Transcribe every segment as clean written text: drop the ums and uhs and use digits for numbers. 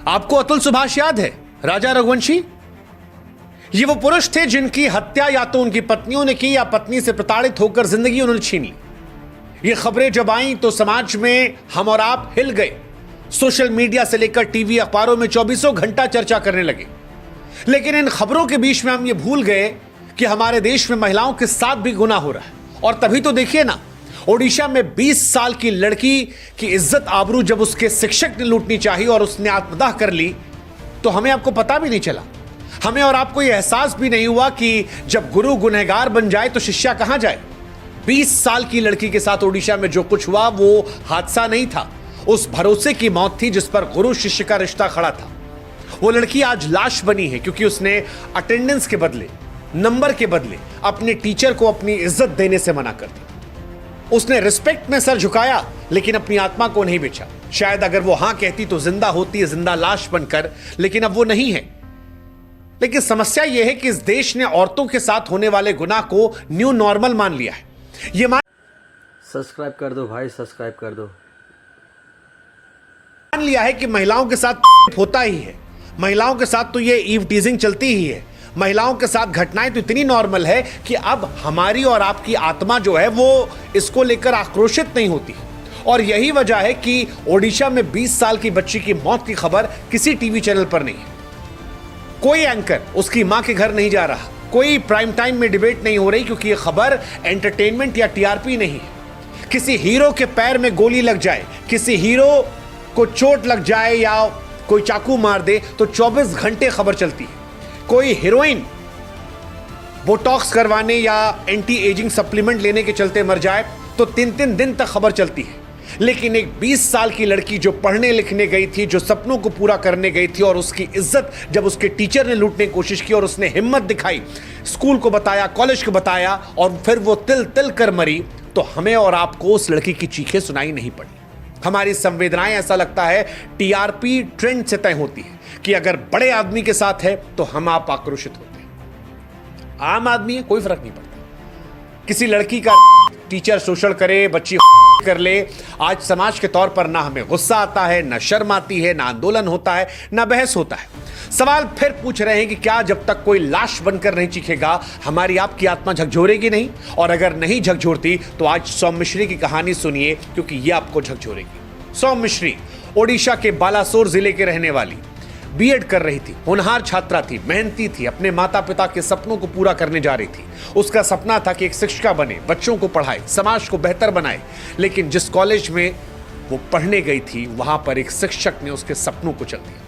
आपको अतुल सुभाष याद है? राजा रघुवंशी, ये वो पुरुष थे जिनकी हत्या या तो उनकी पत्नियों ने की या पत्नी से प्रताड़ित होकर जिंदगी उन्होंने छीन ली। ये खबरें जब आईं तो समाज में हम और आप हिल गए। सोशल मीडिया से लेकर टीवी अखबारों में 24 घंटा चर्चा करने लगे। लेकिन इन खबरों के बीच में हम ये भूल गए कि हमारे देश में महिलाओं के साथ भी गुनाह हो रहा है। और तभी तो देखिए ना, ओडिशा में 20 साल की लड़की की इज्जत आबरू जब उसके शिक्षक ने लूटनी चाहिए और उसने आत्मदाह कर ली, तो हमें आपको पता भी नहीं चला। हमें और आपको यह एहसास भी नहीं हुआ कि जब गुरु गुनहगार बन जाए तो शिष्या कहां जाए। 20 साल की लड़की के साथ ओडिशा में जो कुछ हुआ वो हादसा नहीं था, उस भरोसे की मौत थी जिस पर गुरु शिष्य का रिश्ता खड़ा था। वो लड़की आज लाश बनी है क्योंकि उसने अटेंडेंस के बदले, नंबर के बदले अपने टीचर को अपनी इज्जत देने से मना कर दी। उसने रिस्पेक्ट में सर झुकाया लेकिन अपनी आत्मा को नहीं बेचा। शायद अगर वो हां कहती तो जिंदा होती है, जिंदा लाश बनकर, लेकिन अब वो नहीं है। लेकिन समस्या यह है कि इस देश ने औरतों के साथ होने वाले गुनाह को न्यू नॉर्मल मान लिया है। ये सब्सक्राइब कर दो भाई, सब्सक्राइब कर दो। मान लिया है कि महिलाओं के साथ होता ही है, महिलाओं के साथ तो ये ईव टीजिंग चलती ही है, महिलाओं के साथ घटनाएं तो इतनी नॉर्मल है कि अब हमारी और आपकी आत्मा जो है वो इसको लेकर आक्रोशित नहीं होती। और यही वजह है कि ओडिशा में 20 साल की बच्ची की मौत की खबर किसी टीवी चैनल पर नहीं है। कोई एंकर उसकी मां के घर नहीं जा रहा, कोई प्राइम टाइम में डिबेट नहीं हो रही, क्योंकि यह खबर एंटरटेनमेंट या टीआरपी नहीं है। किसी हीरो के पैर में गोली लग जाए, किसी हीरो को चोट लग जाए या कोई चाकू मार दे तो 24 घंटे खबर चलती है। कोई हीरोइन बोटॉक्स करवाने या एंटी एजिंग सप्लीमेंट लेने के चलते मर जाए तो 3-3 दिन तक खबर चलती है। लेकिन एक 20 साल की लड़की जो पढ़ने लिखने गई थी, जो सपनों को पूरा करने गई थी, और उसकी इज्जत जब उसके टीचर ने लूटने की कोशिश की और उसने हिम्मत दिखाई, स्कूल को बताया, कॉलेज को बताया, और फिर वो तिल तिल कर मरी, तो हमें और आपको उस लड़की की चीखें सुनाई नहीं पड़ी। हमारी संवेदनाएं, ऐसा लगता है, टीआरपी ट्रेंड से तय होती है कि अगर बड़े आदमी के साथ है तो हम आप आक्रोशित होते हैं। आम आदमी है, कोई फर्क नहीं पड़ता। किसी लड़की का टीचर शोषण करे, बच्ची कर ले, आज समाज के तौर पर ना हमें गुस्सा आता है, ना शर्म आती है, ना आंदोलन होता है, ना बहस होता है। सवाल फिर पूछ रहे हैं कि क्या जब तक कोई लाश बनकर नहीं चीखेगा हमारी आपकी आत्मा झकझोरेगी नहीं? और अगर नहीं झकझोरती तो आज सौम्य मिश्री की कहानी सुनिए, क्योंकि यह आपको झकझोरेगी। सौम्य मिश्री ओडिशा के बालासोर जिले के रहने वाली, बीएड कर रही थी, होनहार छात्रा थी, मेहनती थी, अपने माता पिता के सपनों को पूरा करने जा रही थी। उसका सपना था कि एक शिक्षिका बने, बच्चों को पढ़ाए, समाज को बेहतर बनाए। लेकिन जिस कॉलेज में वो पढ़ने गई थी वहां पर एक शिक्षक ने उसके सपनों को चल दिया।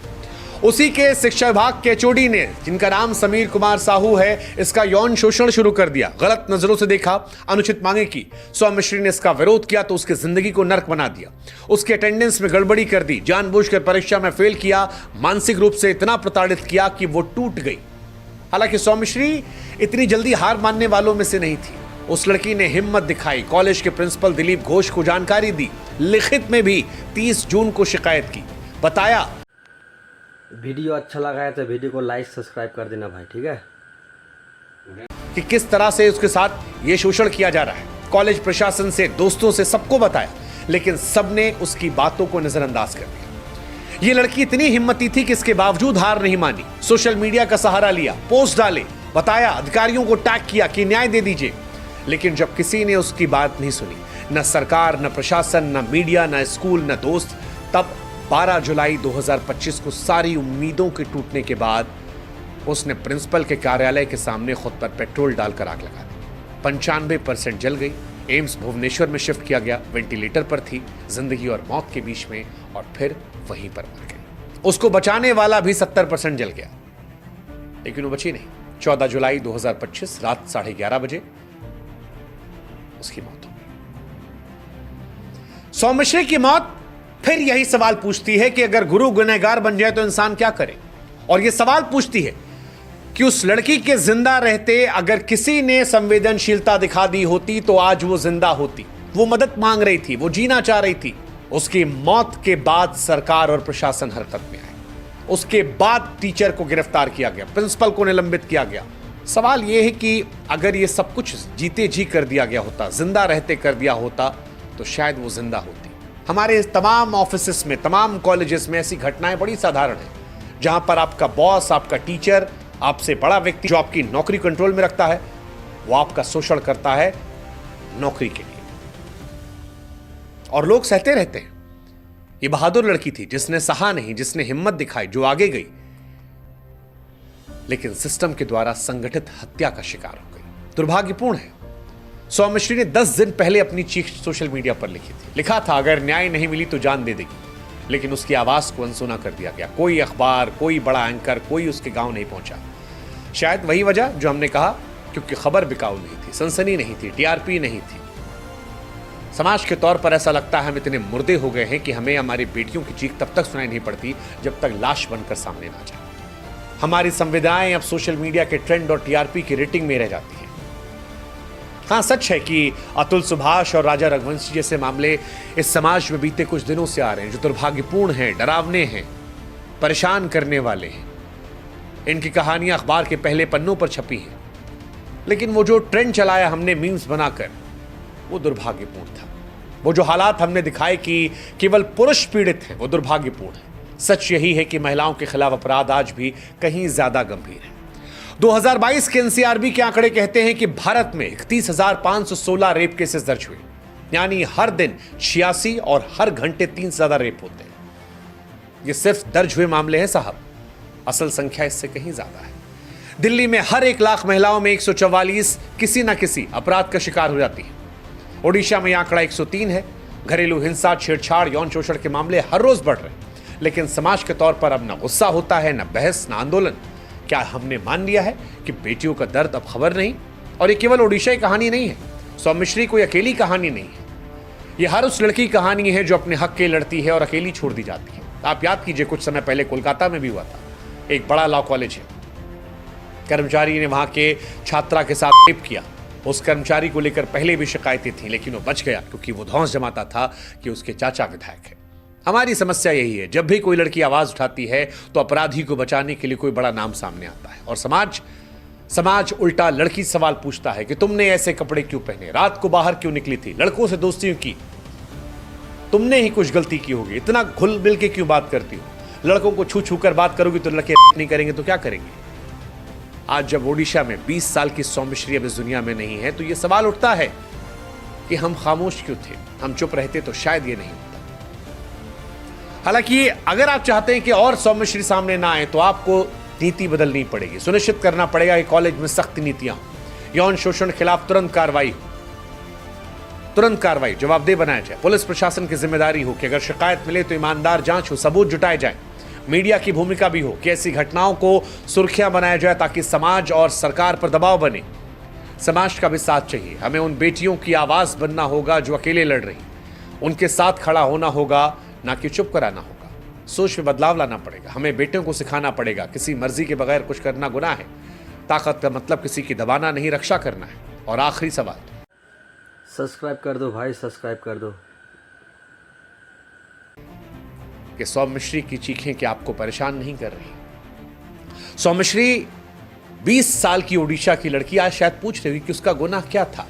उसी के शिक्षा विभाग के एचओडी ने, जिनका नाम समीर कुमार साहू है, इसका यौन शोषण शुरू कर दिया। गलत नजरों से देखा, अनुचित मांगे की। सौम्य मिश्री ने इसका विरोध किया तो उसकी जिंदगी को नर्क बना दिया। उसके अटेंडेंस में गड़बड़ी कर दी, जानबूझकर परीक्षा में फेल किया, मानसिक रूप से इतना प्रताड़ित किया कि वो टूट गई। हालांकि सौम्य मिश्री इतनी जल्दी हार मानने वालों में से नहीं थी। उस लड़की ने हिम्मत दिखाई, कॉलेज के प्रिंसिपल दिलीप घोष को जानकारी दी, लिखित में भी 30 जून को शिकायत की। बताया, वीडियो अच्छा लगा है तो वीडियो को लाइक सब्सक्राइब कर देना भाई, ठीक है, कि किस तरह से उसके साथ ये शोषण किया जा रहा है। कॉलेज प्रशासन से, दोस्तों से, सबको बताया, लेकिन सबने उसकी बातों को नजरअंदाज कर दिया। ये लड़की इतनी हिम्मती थी कि इसके बावजूद हार नहीं मानी। सोशल मीडिया का सहारा लिया, पोस्ट डाले, बताया, अधिकारियों को टैग किया कि न्याय दे दीजिए। लेकिन जब किसी ने उसकी बात नहीं सुनी, न सरकार, न प्रशासन, न मीडिया, न स्कूल, न दोस्त, तब 12 जुलाई 2025 को सारी उम्मीदों के टूटने के बाद उसने प्रिंसिपल के कार्यालय के सामने खुद पर पेट्रोल डालकर आग लगा दी। 95% जल गई। एम्स भुवनेश्वर में शिफ्ट किया गया, वेंटिलेटर पर थी, जिंदगी और मौत के बीच में, और फिर वहीं पर मर गई। उसको बचाने वाला भी 70% जल गया, लेकिन वो बची नहीं। 14 जुलाई 2025 रात 11:30 बजे उसकी मौत हो गई। सौम्य मिश्री की मौत फिर यही सवाल पूछती है कि अगर गुरु गुनहगार बन जाए तो इंसान क्या करे। और यह सवाल पूछती है कि उस लड़की के जिंदा रहते अगर किसी ने संवेदनशीलता दिखा दी होती तो आज वो जिंदा होती। वो मदद मांग रही थी, वो जीना चाह रही थी। उसकी मौत के बाद सरकार और प्रशासन हरकत में आए। उसके बाद टीचर को गिरफ्तार किया गया, प्रिंसिपल को निलंबित किया गया। सवाल यह है कि अगर ये सब कुछ जीते जी कर दिया गया होता, जिंदा रहते कर दिया होता, तो शायद वो जिंदा होती। हमारे तमाम ऑफिसेस में, तमाम कॉलेजेस में ऐसी घटनाएं बड़ी साधारण हैं, जहां पर आपका बॉस, आपका टीचर, आपसे बड़ा व्यक्ति जो आपकी नौकरी कंट्रोल में रखता है, वो आपका शोषण करता है नौकरी के लिए, और लोग सहते रहते हैं। ये बहादुर लड़की थी जिसने सहा नहीं, जिसने हिम्मत दिखाई, जो आगे गई, लेकिन सिस्टम के द्वारा संगठित हत्या का शिकार हो गई। दुर्भाग्यपूर्ण है। सौम्यश्री ने 10 दिन पहले अपनी चीख सोशल मीडिया पर लिखी थी। लिखा था, अगर न्याय नहीं मिली तो जान दे देगी, लेकिन उसकी आवाज को अनसुना कर दिया गया। कोई अखबार, कोई बड़ा एंकर, कोई उसके गांव नहीं पहुंचा। शायद वही वजह जो हमने कहा, क्योंकि खबर बिकाऊ नहीं थी, सनसनी नहीं थी, टीआरपी नहीं थी। समाज के तौर पर ऐसा लगता है हम इतने मुर्दे हो गए हैं कि हमें हमारी बेटियों की चीख तब तक सुनाई नहीं पड़ती जब तक लाश बनकर सामने ना जाए। हमारी संवेदनाएं अब सोशल मीडिया के ट्रेंड और टीआरपी की रेटिंग में रह जाती हैं। हाँ, सच है कि अतुल सुभाष और राजा रघुवंशी जैसे मामले इस समाज में बीते कुछ दिनों से आ रहे हैं, जो दुर्भाग्यपूर्ण हैं, डरावने हैं, परेशान करने वाले हैं। इनकी कहानियां अखबार के पहले पन्नों पर छपी हैं, लेकिन वो जो ट्रेंड चलाया हमने मीम्स बनाकर, वो दुर्भाग्यपूर्ण था। वो जो हालात हमने दिखाए कि केवल पुरुष पीड़ित हैं, वो दुर्भाग्यपूर्ण है। सच यही है कि महिलाओं के खिलाफ अपराध आज भी कहीं ज्यादा गंभीर है। 2022 के एनसीआरबी के आंकड़े कहते हैं कि भारत में 31,516 रेप केसेस दर्ज हुए, यानी हर दिन 86 और हर घंटे 3 से ज्यादा रेप होते हैं। ये सिर्फ दर्ज हुए मामले हैं साहब, असल संख्या इससे कहीं ज्यादा है। दिल्ली में हर 1 लाख महिलाओं में 144 किसी न किसी अपराध का शिकार हो जाती है। ओडिशा में यह आंकड़ा 103 है। घरेलू हिंसा, छेड़छाड़, यौन शोषण के मामले हर रोज बढ़ रहे हैं, लेकिन समाज के तौर पर अब न गुस्सा होता है, न बहस, न आंदोलन। क्या हमने मान लिया है कि बेटियों का दर्द अब खबर नहीं? और ये केवल ओडिशा की कहानी नहीं है, सौम्यश्री कोई अकेली कहानी नहीं है। ये हर उस लड़की की कहानी है जो अपने हक के लड़ती है और अकेली छोड़ दी जाती है। आप याद कीजिए, कुछ समय पहले कोलकाता में भी हुआ था। एक बड़ा लॉ कॉलेज है, कर्मचारी ने वहां के छात्रा के साथ रेप किया। उस कर्मचारी को लेकर पहले भी शिकायतें थी, लेकिन वो बच गया क्योंकि वो धौंस जमाता था कि उसके चाचा विधायक है। हमारी समस्या यही है, जब भी कोई लड़की आवाज उठाती है तो अपराधी को बचाने के लिए कोई बड़ा नाम सामने आता है, और समाज उल्टा लड़की सवाल पूछता है कि तुमने ऐसे कपड़े क्यों पहने, रात को बाहर क्यों निकली थी, लड़कों से दोस्ती की, तुमने ही कुछ गलती की होगी, इतना घुल मिल के क्यों बात करती हो, लड़कों को छू छू कर बात करोगी तो लड़के नहीं करेंगे तो क्या करेंगे। आज जब ओडिशा में 20 साल की सौम्यश्री अब इस दुनिया में नहीं है, तो यह सवाल उठता है कि हम खामोश क्यों थे, हम चुप रहते तो शायद ये नहीं होता। हालांकि अगर आप चाहते हैं कि और सौम्यश्री सामने ना आए, तो आपको नीति बदलनी पड़ेगी, सुनिश्चित करना पड़ेगा कि कॉलेज में सख्त नीतियां हो, यौन शोषण के खिलाफ तुरंत कार्रवाई हो, तुरंत कार्रवाई, जवाबदेह बनाया जाए। पुलिस प्रशासन की जिम्मेदारी हो कि अगर शिकायत मिले तो ईमानदार जांच हो, सबूत जुटाए जाए। मीडिया की भूमिका भी हो कि ऐसी घटनाओं को सुर्खियां बनाया जाए ताकि समाज और सरकार पर दबाव बने। समाज का भी साथ चाहिए। हमें उन बेटियों की आवाज बनना होगा जो अकेले लड़ रही, उनके साथ खड़ा होना होगा, ना कि चुप कराना होगा। सोच में बदलाव लाना पड़ेगा। हमें बेटियों को सिखाना पड़ेगा किसी मर्जी के बगैर कुछ करना गुनाह है। ताकत का मतलब किसी की दबाना नहीं, रक्षा करना है। और आखिरी सवाल, सब्सक्राइब कर दो भाई, सब्सक्राइब कर दो। कि सौम्यश्री की चीखें क्या आपको परेशान नहीं कर रही? सौम्यश्री 20 साल की ओडिशा की लड़की आज शायद पूछ रही कि उसका गुनाह क्या था।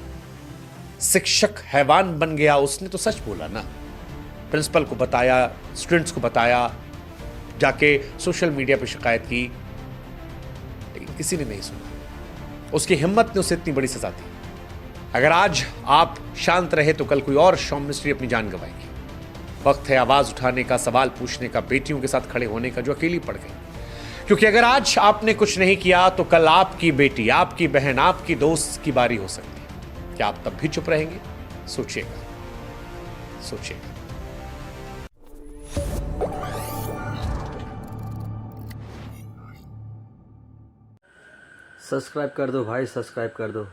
शिक्षक हैवान बन गया, उसने तो सच बोला ना, प्रिंसिपल को बताया, स्टूडेंट्स को बताया, जाके सोशल मीडिया पे शिकायत की, लेकिन किसी ने नहीं सुना। उसकी हिम्मत ने उसे इतनी बड़ी सजा दी। अगर आज आप शांत रहे तो कल कोई और सौम्यश्री अपनी जान गंवाएगी। वक्त है आवाज उठाने का, सवाल पूछने का, बेटियों के साथ खड़े होने का जो अकेली पड़ गई। क्योंकि अगर आज आपने कुछ नहीं किया तो कल आपकी बेटी, आपकी बहन, आपकी दोस्त की बारी हो सकती है। क्या आप तब भी चुप रहेंगे? सोचिएगा, सोचिएगा। सब्सक्राइब कर दो भाई, सब्सक्राइब कर दो।